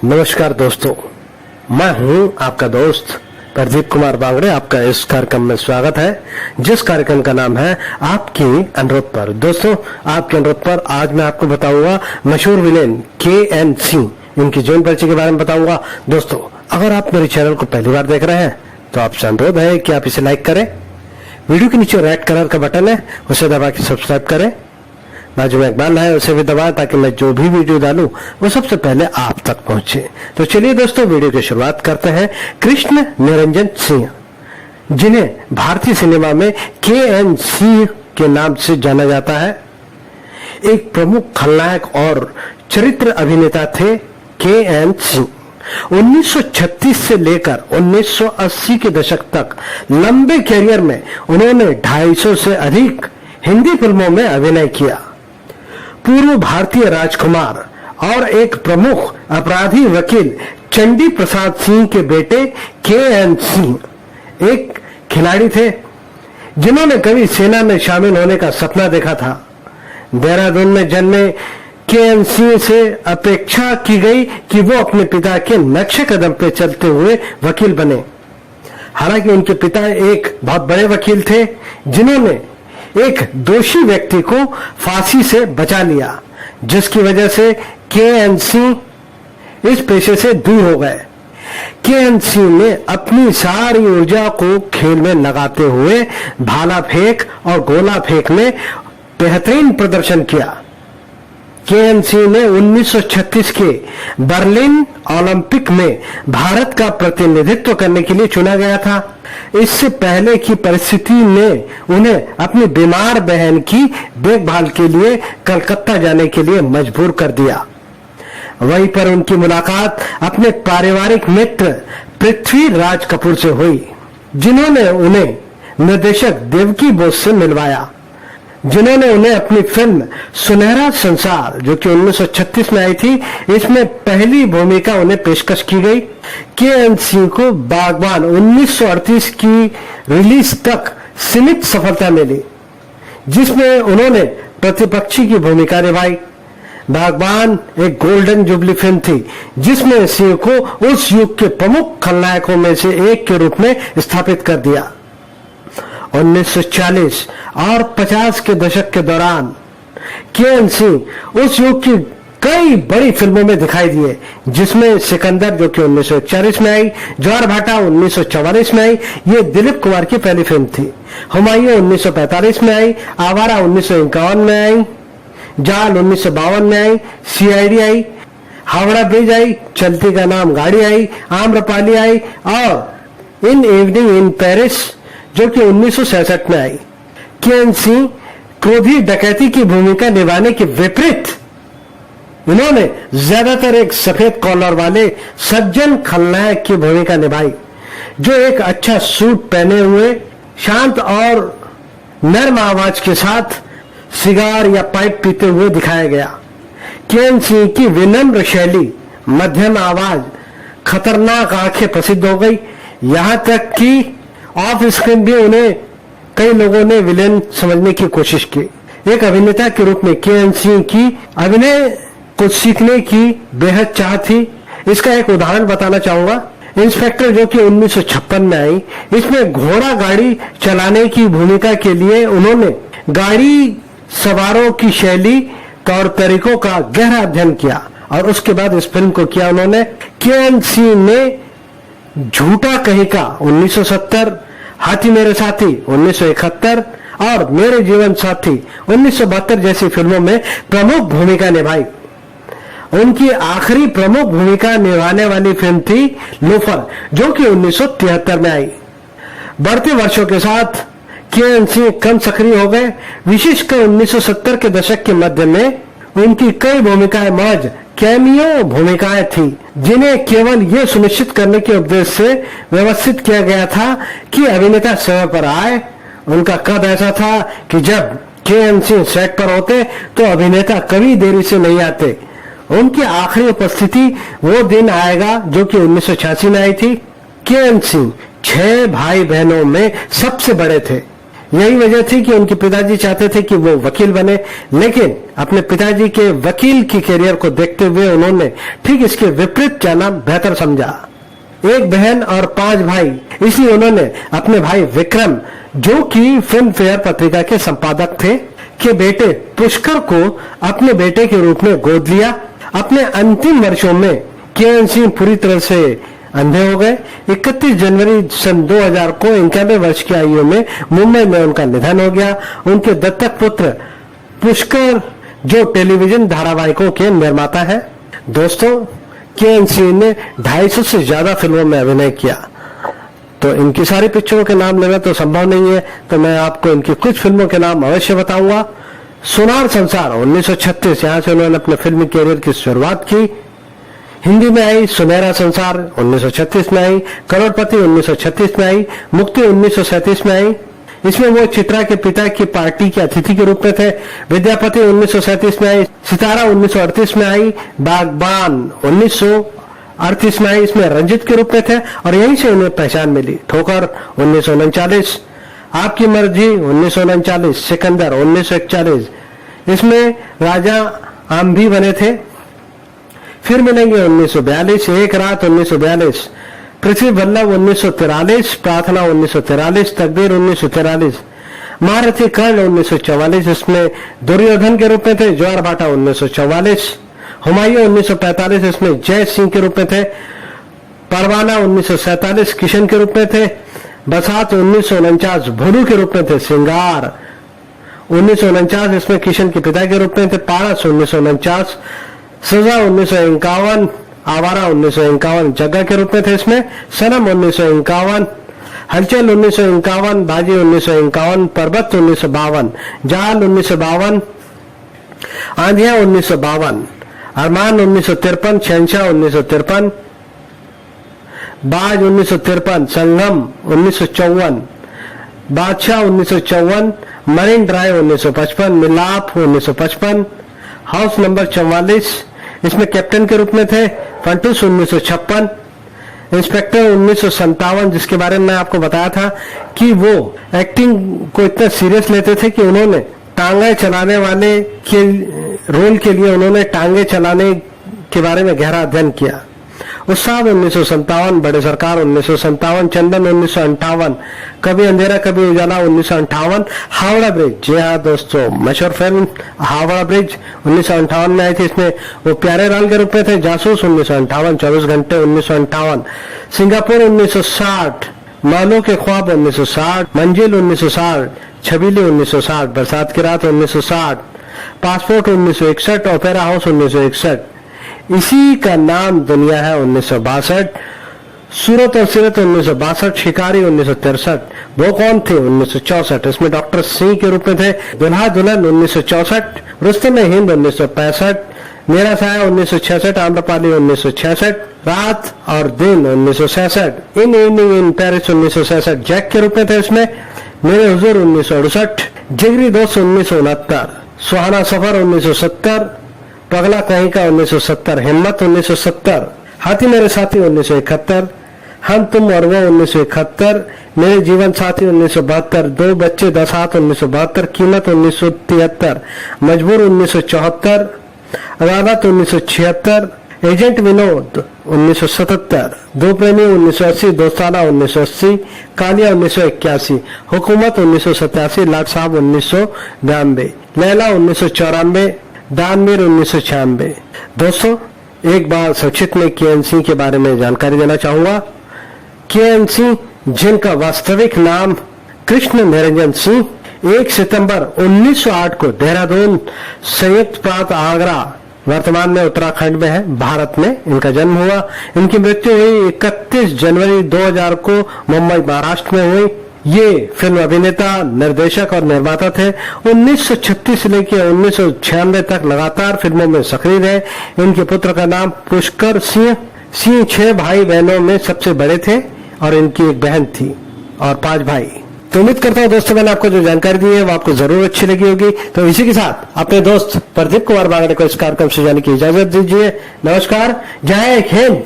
नमस्कार दोस्तों, मैं हूं आपका दोस्त प्रदीप कुमार बांगड़े। आपका इस कार्यक्रम में स्वागत है, जिस कार्यक्रम का नाम है आपके अनुरोध पर। दोस्तों, आपके अनुरोध पर आज मैं आपको बताऊंगा मशहूर विलेन के.एन. सिंह, इनकी जीवन परिचय के बारे में बताऊंगा। दोस्तों, अगर आप मेरे चैनल को पहली बार देख रहे हैं तो आपसे अनुरोध है कि आप इसे लाइक करें। वीडियो के नीचे रेड कलर का बटन है, उसे दबा के सब्सक्राइब करें। बाजू में एक बेल है, उसे भी दबाएं ताकि मैं जो भी वीडियो डालूं वो सबसे पहले आप तक पहुंचे। तो चलिए दोस्तों, वीडियो की शुरुआत करते हैं। कृष्ण निरंजन सिंह, जिन्हें भारतीय सिनेमा में के.एन. सिंह के नाम से जाना जाता है, एक प्रमुख खलनायक और चरित्र अभिनेता थे के.एन. सिंह। 1936 से लेकर 1980 के दशक तक लंबे कैरियर में उन्होंने 250 से अधिक हिंदी फिल्मों में अभिनय किया। पूर्व भारतीय राजकुमार और एक प्रमुख अपराधी वकील चंडी प्रसाद सिंह के बेटे के.एन. सिंह एक खिलाड़ी थे, जिन्होंने कभी सेना में शामिल होने का सपना देखा था। देहरादून में जन्मे के.एन. सिंह से अपेक्षा की गई कि वो अपने पिता के नक्शे कदम पे चलते हुए वकील बने। हालांकि उनके पिता एक बहुत बड़े वकील थे, जिन्होंने एक दोषी व्यक्ति को फांसी से बचा लिया, जिसकी वजह से के.एन. सिंह इस पेशे से दूर हो गए। के.एन. सिंह ने अपनी सारी ऊर्जा को खेल में लगाते हुए भाला फेंक और गोला फेंक में बेहतरीन प्रदर्शन किया। के.एन. सिंह ने 1936 के बर्लिन ओलंपिक में भारत का प्रतिनिधित्व करने के लिए चुना गया था। इससे पहले की परिस्थिति ने उन्हें अपनी बीमार बहन की देखभाल के लिए कलकत्ता जाने के लिए मजबूर कर दिया। वहीं पर उनकी मुलाकात अपने पारिवारिक मित्र पृथ्वीराज कपूर से हुई, जिन्होंने उन्हें निर्देशक देवकी बोस से मिलवाया, जिन्होंने उन्हें अपनी फिल्म सुनहरा संसार, जो कि 1936 में आई थी, इसमें पहली भूमिका उन्हें पेशकश की गई। के.एन. सिंह को बागबान 1938 की रिलीज तक सीमित सफलता मिली, जिसमें उन्होंने प्रतिपक्षी की भूमिका निभाई। बागबान एक गोल्डन जुबली फिल्म थी, जिसमें सिंह को उस युग के प्रमुख खलनायकों में से एक के रूप में स्थापित कर दिया। 1940 और 50 के दशक के दौरान के.एन. सिंह उस युग की कई बड़ी फिल्मों में दिखाई दिए, जिसमें सिकंदर, जो कि 1941 में आई, ज्वार भाटा 1944 में आई, ये दिलीप कुमार की पहली फिल्म थी। हुमायूं 1945 में आई, आवारा 1951 में आई, जाल 1952 में आई, सीआईडी आई, हावड़ा ब्रिज आई, चलती का नाम गाड़ी आई, आम्रपाली आई और इन इवनिंग इन पेरिस, जो कि 1966 में आई। के.एन. सिंह क्रोधी डकैती की भूमिका निभाने के विपरीत इन्होंने ज्यादातर एक सफेद कॉलर वाले सज्जन खलनायक की भूमिका निभाई, जो एक अच्छा सूट पहने हुए शांत और नर्म आवाज के साथ सिगार या पाइप पीते हुए दिखाया गया। के.एन. सिंह की विनम्र शैली, मध्यम आवाज, खतरनाक आंखें प्रसिद्ध हो गई। यहां तक कि ऑफ स्क्रीन भी उन्हें कई लोगों ने विलेन समझने की कोशिश की। एक अभिनेता के रूप में के.एन. सिंह की अभिनय को सीखने की बेहद चाह थी। इसका एक उदाहरण बताना चाहूंगा। इंस्पेक्टर, जो कि 1956 में आई, इसमें घोड़ा गाड़ी चलाने की भूमिका के लिए उन्होंने गाड़ी सवारों की शैली, तौर तरीकों का गहरा अध्ययन किया और उसके बाद इस फिल्म को किया उन्होंने। के.एन. सिंह ने झूठा कहीं का 1970, हाथी मेरे साथी 1971 और मेरे जीवन साथी 1972 जैसी फिल्मों में प्रमुख भूमिका निभाई। उनकी आखिरी प्रमुख भूमिका निभाने वाली फिल्म थी लोफर, जो कि 1973 में आई। बढ़ते वर्षों के साथ के.एन. सिंह कम सक्रिय हो गए। विशेषकर 1970 के दशक के मध्य में उनकी कई भूमिकाएं महज कैमियो भूमिकाएं थी, जिन्हें केवल ये सुनिश्चित करने के उद्देश्य से व्यवस्थित किया गया था कि अभिनेता समय पर आए। उनका कद ऐसा था कि जब के.एन. सिंह सेट पर होते तो अभिनेता कभी देरी से नहीं आते। उनकी आखिरी उपस्थिति वो दिन आएगा, जो कि 1986 में आई थी। के.एन. सिंह 6 भाई बहनों में सबसे बड़े थे। यही वजह थी कि उनके पिताजी चाहते थे कि वो वकील बने, लेकिन अपने पिताजी के वकील की करियर को देखते हुए उन्होंने ठीक इसके विपरीत जाना बेहतर समझा। एक बहन और 5 भाई, इसलिए उन्होंने अपने भाई विक्रम, जो कि फिल्म फेयर पत्रिका के संपादक थे, के बेटे पुष्कर को अपने बेटे के रूप में गोद लिया। अपने अंतिम वर्षों में के.एन. सिंह पूरी तरह से अंधे हो गए। 31 जनवरी सन 2000 को 91 वर्ष की आयु में मुंबई में उनका निधन हो गया। उनके दत्तक पुत्र पुष्कर, जो टेलीविजन धारावाहिकों के निर्माता है। दोस्तों, के.एन. सिंह ने 250 से ज्यादा फिल्मों में अभिनय किया, तो इनकी सारी पिक्चरों के नाम लेना तो संभव नहीं है, तो मैं आपको इनकी कुछ फिल्मों के नाम अवश्य बताऊंगा। सोनार संसार 1936, यहां से उन्होंने अपने फिल्मी कैरियर की शुरुआत की। हिंदी में आई सुनहरा संसार 1936 में आई। करोड़पति 1936 में आई। मुक्ति 1937 में आई। इसमें वो चित्रा के पिता की पार्टी के अतिथि के रूप में थे। विद्यापति 1937 में आई। सितारा 1938 में आई। बागबान 1938 में आई, इसमें रंजित के रूप में थे और यहीं से उन्हें पहचान मिली। ठोकर 1939, आपकी मर्जी 1939, सिकंदर 1941, इसमें राजा आम्भी बने थे। फिर मिलेंगे 1942, एक रात 1942, पृथ्वी वल्लभ 1943, प्रार्थना 1943, तकदीर 1943, महारथी कर्ण 1944, इसमें दुर्योधन के रूप में थे। ज्वार भाटा 1944, हुमायूं 1945, इसमें जय सिंह के रूप में थे। परवाना 1947, किशन के रूप में थे। बसात 1949, भोलू के रूप में थे। सिंगार 1949, इसमें किशन के पिता के रूप में थे। पारस 1949, सजा 1951, आवारा 1951, जग्गा के रूप में थे इसमें। सनम 1951, हलचल 1951, बाजी 1951, पर्वत 1952, जाल 1952, आंधिया 1952, अरमान 1953, शहंशाह 1953, बाज 1953, संगम 1954, बादशाह 1954, मरीन ड्राइव 1955, मिलाप 1955, हाउस नंबर 44, इसमें कैप्टन के रूप में थे। फंटूस 1956, इंस्पेक्टर 1957, जिसके बारे में मैं आपको बताया था कि वो एक्टिंग को इतना सीरियस लेते थे कि उन्होंने टांगे चलाने वाले के रोल के लिए उन्होंने टांगे चलाने के बारे में गहरा अध्ययन किया। उत्साह 1957, बड़े सरकार 1957, चंदन 1958, कभी अंधेरा कभी उजाला 1958, हावड़ा ब्रिज, जी हाँ दोस्तों, मशहूर फिल्म हावड़ा ब्रिज 1958 में आई थी। इसमें वो प्यारे लाल के रूप में थे। जासूस 1958, 24 घंटे 1958, सिंगापुर 1960, मालो के ख्वाब 1960, मंजिल 1960, छबीली 1960, बरसात की रात 1960, पासपोर्ट 1961, ओपेरा हाउस 1961, इसी का नाम दुनिया है 1962, सूरत और सीरत 1962, शिकारी 1963, वो कौन थे 1964, इसमें डॉक्टर सिंह के रूप में थे। दुल्हा दुल्हन 1964, रुस्तम हिंद 1965, मेरा साया 1966, आम्रपाली 1966, रात और दिन 1966, in evening in Paris 1966, Jack के रूप में थे इसमें। मेरे हुजूर 1968, जिगरी दोस्त 1969, सुहाना सफर 1970, पगला कहीं का 1970, हिम्मत 1970, हाथी मेरे साथी 1971, हम तुम और वो 1971, मेरे जीवन साथी 1972, दो बच्चे 10 हाथ 1972, कीमत 1973, मजबूर 1974, अदालत 1976, एजेंट विनोद 1977, दो प्रेमी 1980, दोस्ताना 1980, कालिया 1981, हुकूमत 1987, लाट साहब 1992, लैला 1994, दानवीर 1996। दोस्तों, एक बार संक्षिप्त में के.एन. सिंह के बारे में जानकारी देना चाहूंगा। के.एन. सिंह, जिनका वास्तविक नाम कृष्ण निरंजन सिंह, 1 सितंबर 1908 को देहरादून संयुक्त प्रांत आगरा, वर्तमान में उत्तराखंड में है, भारत में इनका जन्म हुआ। इनकी मृत्यु हुई 31 जनवरी 2000 को मुंबई, महाराष्ट्र में हुई। ये फिल्म अभिनेता, निर्देशक और निर्माता थे। 1936 से लेकर 1996 तक लगातार फिल्मों में सक्रिय रहे। इनके पुत्र का नाम पुष्कर सिंह। सिंह 6 भाई बहनों में सबसे बड़े थे और इनकी एक बहन थी और 5 भाई। तो उम्मीद करता हूँ दोस्तों, मैंने आपको जो जानकारी दी है वो आपको जरूर अच्छी लगी होगी। तो इसी के साथ अपने दोस्त प्रदीप कुमार बांगड़े को इस कार्यक्रम से जाने की इजाजत दीजिए। नमस्कार, जय हिंद।